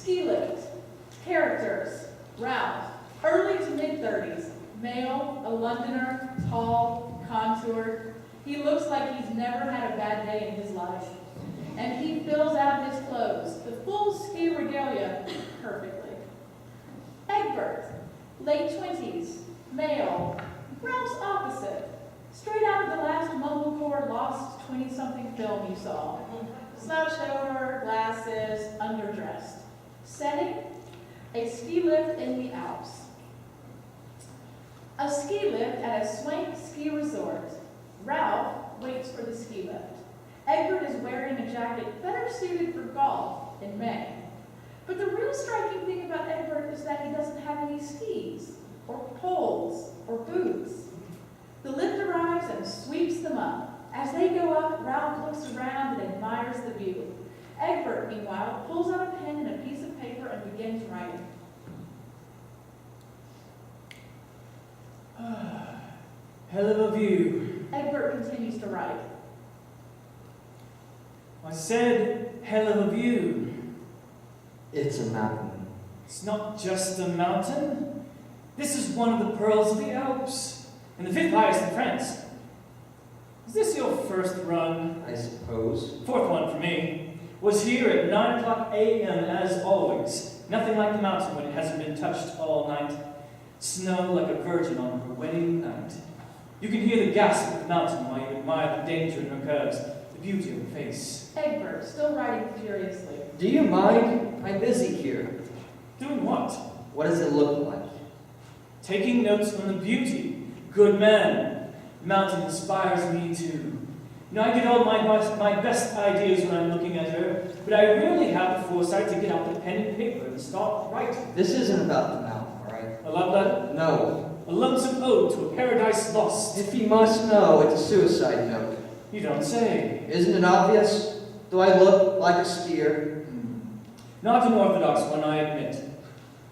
Ski lift. Characters. Ralph, early to mid-30s, male, a Londoner, tall, contoured. He looks like he's never had a bad day in his life. And he fills out his clothes, the full ski regalia, perfectly. Egbert, late 20s, male, Ralph's opposite, straight out of the last mumblecore lost 20-something film you saw. Slouched over, glasses, underdressed. Setting, a ski lift in the Alps. A ski lift at a swank ski resort. Ralph waits for the ski lift. Egbert is wearing a jacket better suited for golf in May. But the real striking thing about Egbert is that he doesn't have any skis, or poles, or boots. The lift arrives and sweeps them up. As they go up, Ralph looks around and admires the view. Egbert, meanwhile, pulls out a pen and a piece of paper and begins writing. Hell of a view. Egbert continues to write. I said, hell of a view. It's a mountain. It's not just a mountain. This is one of the pearls of the Alps, and the 5th highest in France. Is this your first run? I suppose. 4th one for me. Was here at 9 o'clock a.m. as always. Nothing like the mountain when it hasn't been touched all night. Snow like a virgin on her wedding night. You can hear the gasp of the mountain while you admire the danger in her curves, the beauty of her face. Egbert, still writing furiously. Do you mind? I'm busy here. Doing what? What does it look like? Taking notes on the beauty. Good man. The mountain inspires me too. You know, I get all my best ideas when I'm looking at her, but I rarely have the foresight to get out the pen and paper and start writing. This isn't about the mountain, all right? A love letter? No. A lonesome ode to a paradise lost. If you must know, it's a suicide note. You don't say. Isn't it obvious? Do I look like a skier? Not an orthodox one, I admit.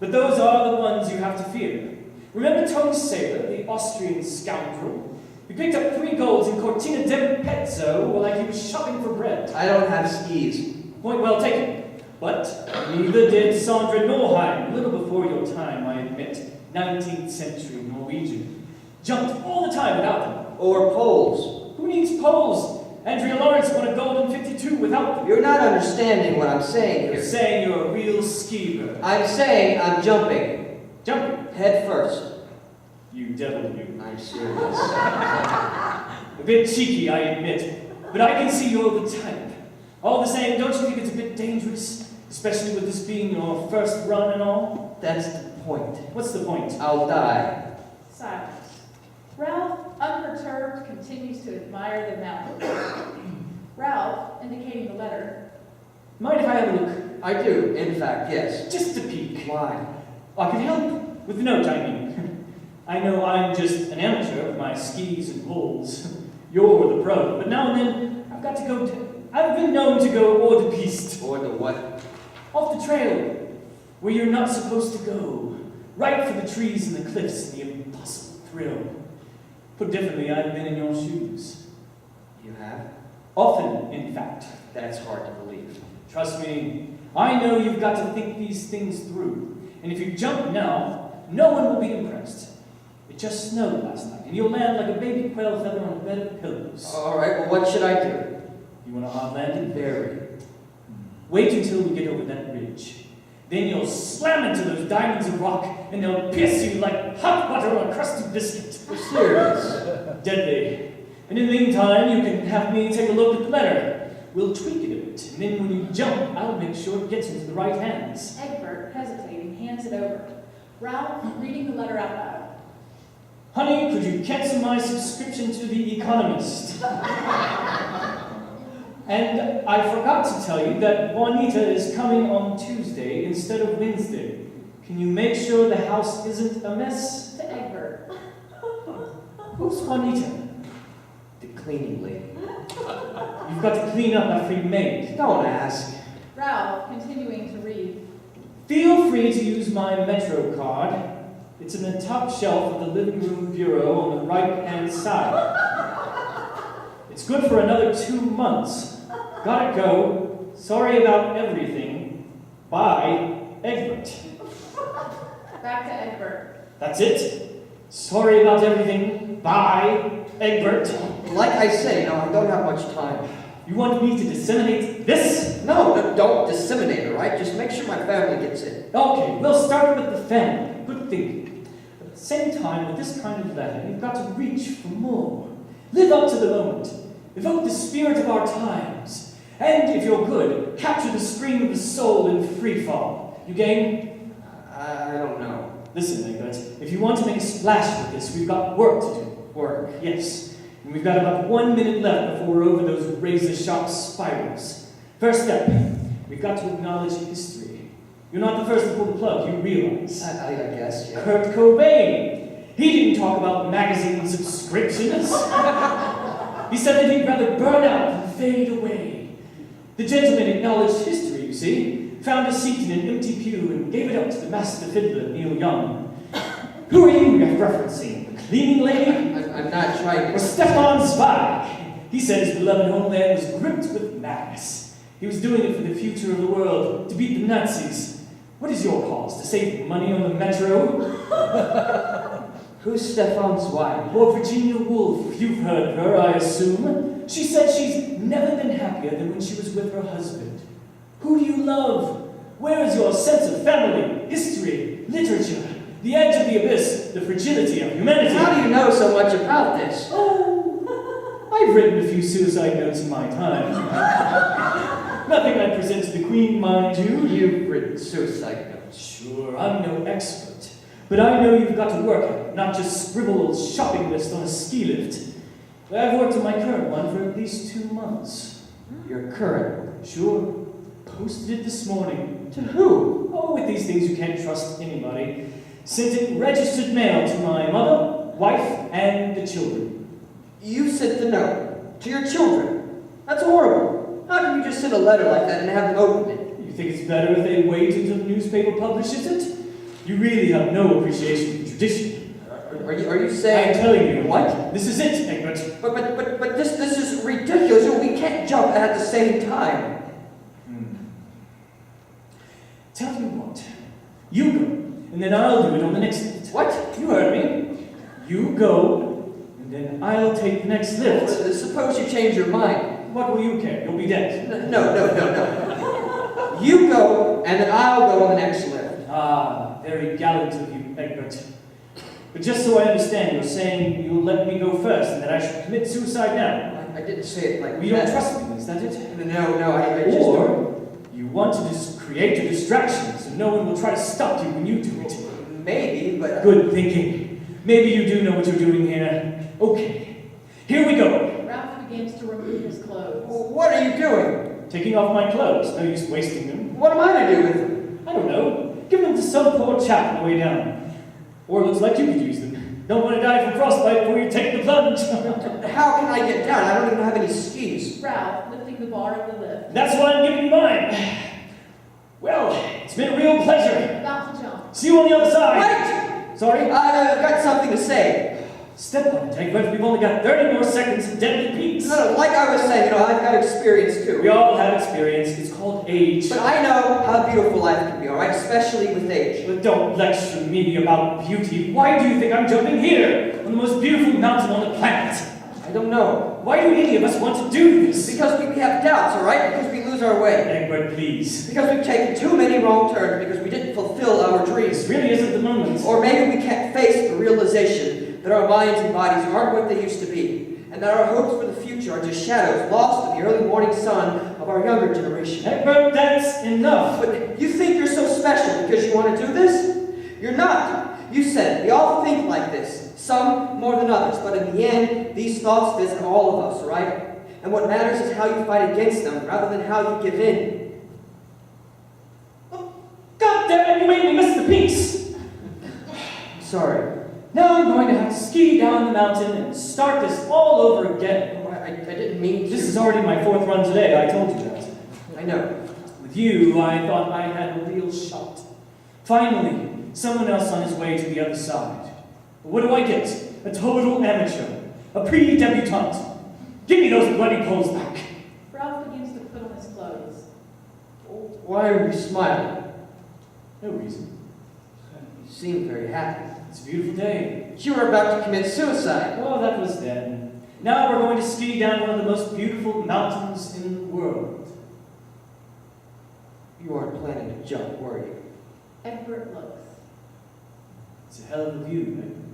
But those are the ones you have to fear. Remember Tony Saylor, the Austrian scoundrel? He picked up 3 golds in Cortina d'Ampezzo like he was shopping for bread. I don't have skis. Point well taken. But neither did Sandra Norheim, little before your time, I admit. 19th century Norwegian. Jumped all the time without them. Or poles. Who needs poles? Andrea Lawrence won a gold in 52 without them. You're not understanding what I'm saying You're here. saying you're a real ski-bird. I'm saying I'm jumping. Jumping. Head first. You devil, you. I'm serious. A bit cheeky, I admit, but I can see you're the type. All the same, don't you think it's a bit dangerous? Especially with this being your first run and all? That's the point. What's the point? I'll die. Silence. Ralph, unperturbed, continues to admire the mountain. Ralph, indicating the letter. Mind if I have a look? I do, in fact, yes. Just a peek. Why? I could help. With the note, I mean. I know I'm just an amateur with my skis and poles. You're the pro. But now and then, I've been known to go hors de piste. Or the what? Off the trail, where you're not supposed to go. Right for the trees and the cliffs and the impossible thrill. Put differently, I've been in your shoes. You have? Often, in fact. That's hard to believe. Trust me, I know you've got to think these things through. And if you jump now, no one will be impressed. It just snowed last night, and you'll land like a baby quail feather on a bed of pillows. All right, well, what should I do? You want a hard landing? Very. Wait until we get over that ridge. Then you'll slam into those diamonds of rock, and they'll pierce you like hot butter on a crusty biscuit. You're serious? Deadly. And in the meantime, you can have me take a look at the letter. We'll tweak it a bit, and then when you jump, I'll make sure it gets into the right hands. Egbert, hesitating, hands it over. Ralph, reading the letter out loud. Honey, could you cancel my subscription to The Economist? And I forgot to tell you that Juanita is coming on Tuesday instead of Wednesday. Can you make sure the house isn't a mess? To Egbert. Who's Juanita? The cleaning lady. You've got to clean up after you made. Don't ask. Ralph, continuing to read. Feel free to use my Metro card. It's in the top shelf of the living room bureau on the right-hand side. It's good for another 2 months. Gotta go. Sorry about everything. Bye. Egbert. Back to Egbert. That's it. Sorry about everything. Bye, Egbert. Like I say, I don't have much time. You want me to disseminate this? No, don't disseminate it, all right? Just make sure my family gets it. Okay, we'll start with the family. Good thinking. But at the same time, with this kind of letter, you've got to reach for more. Live up to the moment. Evoke the spirit of our times. And, if you're good, capture the scream of the soul in free fall. You game? I don't know. Listen, Egbert, if you want to make a splash with this, we've got work to do. Work, yes. And we've got about 1 minute left before we're over those razor-sharp spirals. First step, we've got to acknowledge history. You're not the first to pull the plug, you realize. I guess, yeah. Kurt Cobain. He didn't talk about magazine subscriptions. He said that he'd rather burn out than fade away. The gentleman acknowledged history, you see. Found a seat in an empty pew and gave it up to the master fiddler, Neil Young. Who are you referencing? The cleaning lady? I'm not trying Or to... Stefan Zweig? He said his beloved homeland was gripped with madness. He was doing it for the future of the world, to beat the Nazis. What is your cause? To save money on the metro? Who's Stefan Zweig? Or Virginia Woolf? You've heard of her, I assume. She said she's never been happier than when she was with her husband. Who do you love? Where is your sense of family, history, literature, the edge of the abyss, the fragility of humanity? How do you know so much about this? Oh, I've written a few suicide notes in my time. Nothing I present to the Queen, mind you. You've written suicide notes. Sure, I'm no expert, but I know you've got to work at it, not just scribble a shopping list on a ski lift. I've worked on my current one for at least 2 months. Your current one? Sure. Posted it this morning. To who? Oh, with these things you can't trust anybody. Sent it registered mail to my mother, wife, and the children. You sent the note to your children. That's horrible. How can you just send a letter like that and have them open it? You think it's better if they wait until the newspaper publishes it? You really have no appreciation for tradition. Are you saying... I'm telling you. What? This is it, Egbert. But this is ridiculous. We can't jump at the same time. Tell you what. You go, and then I'll do it on the next lift. What? You heard me. You go, and then I'll take the next lift. Suppose you change your mind. What will you care? You'll be dead. No. You go, and then I'll go on the next lift. Ah, very gallant of you, Egbert. But just so I understand, you're saying you'll let me go first, and that I should commit suicide now? I didn't say it like Well, you don't trust me, is that it? No, I just... Or you want to just create a distraction so no one will try to stop you when you do it. Maybe, but... Good thinking. Maybe you do know what you're doing here. Okay, here we go. Ralph begins to remove his clothes. What are you doing? Taking off my clothes. No use wasting them. What am I to do with them? I don't know. Give them to some poor chap on the way down. Or it looks like you could use them. Don't want to die from frostbite before you take the plunge. How can I get down? I don't even have any skis. Ralph lifting the bar of the lift. That's why I'm giving you mine. Well, it's been a real pleasure. About to jump. See you on the other side. Wait! Sorry? I've got something to say. Step on it, Egbert. We've only got 30 more seconds of deadly peaks. No, like I was saying, I've got experience too. We all have experience. It's called age. But I know how beautiful life can be, alright? Especially with age. But don't lecture me about beauty. Why do you think I'm jumping here? On the most beautiful mountain on the planet? I don't know. Why do any of us want to do this? Because we have doubts, alright? Because we lose our way. Egbert, please. Because we've taken too many wrong turns because we didn't fulfill our dreams. This really isn't the moment. Or maybe we can't face the realization that our minds and bodies aren't what they used to be, and that our hopes for the future are just shadows lost in the early morning sun of our younger generation. Egbert, that's enough. But you think you're so special because you want to do this? You're not. You said it. We all think like this, some more than others, but in the end, these thoughts visit all of us, right? And what matters is how you fight against them rather than how you give in. Oh, God damn it, you made me miss the peaks. Sorry. Now I'm going to have to ski down the mountain and start this all over again. Oh, I didn't mean to. This is already my 4th run today, I told you that. I know. With you, I thought I had a real shot. Finally, someone else on his way to the other side. But what do I get? A total amateur. A pre-debutante. Give me those bloody poles back. Ralph begins to put on his clothes. Why are you smiling? No reason. You seem very happy. It's a beautiful day. You were about to commit suicide. Oh, that was then. Now we're going to ski down one of the most beautiful mountains in the world. You weren't planning to jump, were you? Egbert looks. It's a hell of a view, right?